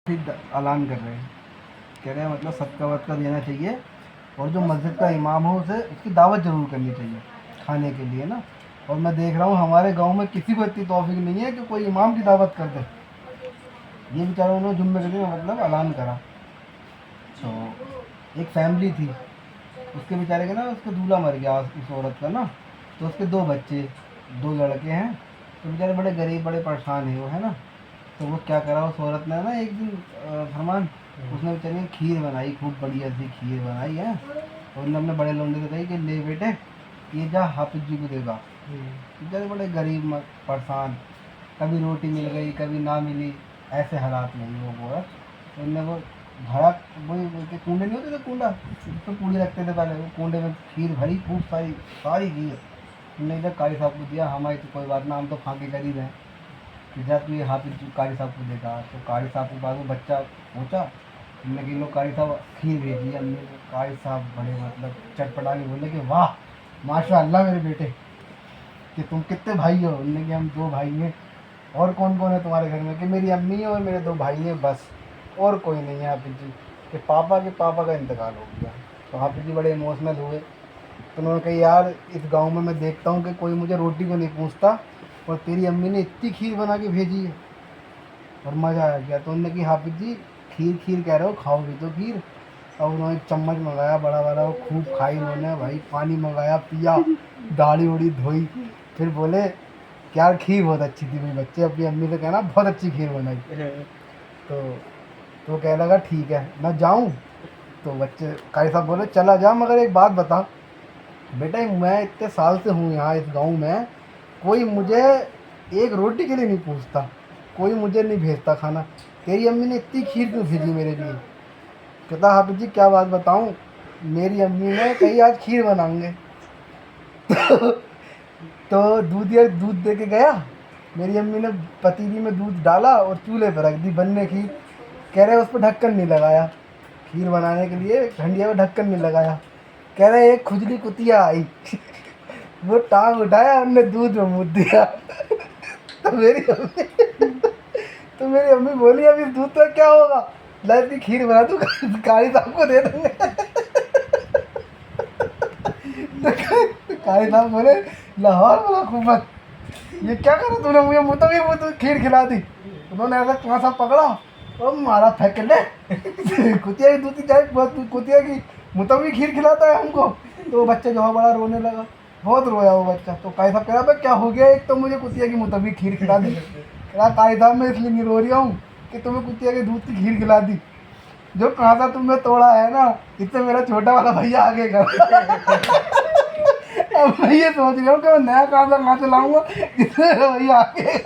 फिर ऐलान कर रहे हैं, कह रहे हैं मतलब सदका वदका देना चाहिए और जो मस्जिद का इमाम हो उसे उसकी दावत ज़रूर करनी चाहिए खाने के लिए ना। और मैं देख रहा हूँ हमारे गांव में किसी को इतनी तौफीक नहीं है कि कोई इमाम की दावत कर दे। ये बेचारों ने जुम्मे के दिन मतलब ऐलान करा। तो एक फैमिली थी, उसके बेचारे के ना उसका दूल्हा मर गया उस औरत का ना। तो उसके दो बच्चे, दो लड़के हैं। तो बेचारे बड़े गरीब बड़े परेशान हैं वो, है ना। तो वो क्या करा उस औरत ने ना एक दिन फरमान, उसने बेचारी ने खीर बनाई, खूब बढ़िया सी खीर बनाई है। और उन्होंने अपने बड़े लोंडे से कही कि ले बेटे ये जा हाफिज जी को देगा। बेचारे बड़े गरीब परेशान, कभी रोटी मिल गई कभी ना मिली, ऐसे हालात में वो औरत। तो उनने वो भरा, वही बोलते कूंडे नहीं होते थे, कूंडा तो पूड़ी रखते थे पहले, वो कूंडे में खीर भरी खूब सारी सारी खीर। उनने इधर कारी साहब को दिया, हमारी तो कोई बात ना, हम तो फांके गरीब हैं, जब तू ये हाफिज कारी साहब को देगा। तो कारी साहब के पास वो बच्चा पहुँचा, हमने कि लो कारी साहब खीर भेजी हमने। तो कारी साहब बड़े मतलब चटपटा के बोले कि वाह माशाअल्लाह मेरे बेटे, कि तुम कितने भाई हो। उनने कि हम दो भाई हैं। और कौन कौन है तुम्हारे घर में? कि मेरी अम्मी है और मेरे दो भाई हैं बस, और कोई नहीं है हाफिज जी। कि पापा का इंतकाल हो गया। तो हाफिज जी बड़े इमोशनल हुए। तो उन्होंने कहा यार इस गांव में मैं देखता हूँ कि कोई मुझे रोटी को नहीं पूछता, और तेरी अम्मी ने इतनी खीर बना के भेजी है। और मज़ा आ गया। तो उन्होंने कि हाफिज जी खीर खीर कह रहे हो, खाओगे तो खीर। और उन्होंने एक चम्मच मंगाया बड़ा वाला, वो खूब खाई उन्होंने भाई, पानी मंगाया पिया, दाढ़ी उड़ी धोई। फिर बोले कि यार खीर बहुत अच्छी थी। मेरे बच्चे अपनी अम्मी से कहना बहुत अच्छी खीर बनाई। तो तो कह लगा ठीक है मैं जाऊँ। तो बच्चे कारी साहब बोले चला जा, मगर एक बात बता बेटा, मैं इतने साल से हूँ यहाँ इस गांव में, कोई मुझे एक रोटी के लिए नहीं पूछता, कोई मुझे नहीं भेजता खाना, तेरी अम्मी ने इतनी खीर क्यों भेजी मेरे लिए? कहता हाफिज जी क्या बात बताऊँ, मेरी अम्मी ने कही आज खीर बनाएंगे। तो दूध दे के गया। मेरी अम्मी ने पतीली में दूध डाला और चूल्हे पर रख दी बनने खीर। कह रहे उस पर ढक्कन नहीं लगाया, खीर बनाने के लिए हंडिया में ढक्कन नहीं लगाया। कह रहे एक खुजली कुतिया आई, वो टांग उठाया हमने दूध में मुँह दिया। तो मेरी अम्मी बोली अब इस दूध का क्या होगा, ला इतनी खीर बना तू कारी साहब को दे दूंगे। तो कारी साहब बोले लाहौर वाला हुकूमत, ये क्या करा तूने, मुझे मुँह खीर खिला दी। उन्होंने ऐसा पासा पकड़ा और मारा फेंक ले। कुतिया की दूध जाए, कुतिया की मुतवी खीर खिलाता है हमको। तो वो बच्चा जो है बड़ा रोने लगा, बहुत रोया वो बच्चा। तो कारी साहब कह रहा क्या हो गया, एक तो मुझे कुतिया की मुतवी खीर खिला दी। कह रहा कारी साहब मैं इसलिए नहीं रो रही हूँ कि तुम्हें कुतिया के दूध की खीर खिला दी, जो कांसा तुमने तोड़ा है ना, इससे मेरा छोटा वाला भैया आगे कर। अब मैं ये सोच रहा हूँ कि मैं नया कांसा कहाँ से लाऊंगा जिससे मेरा भैया आगे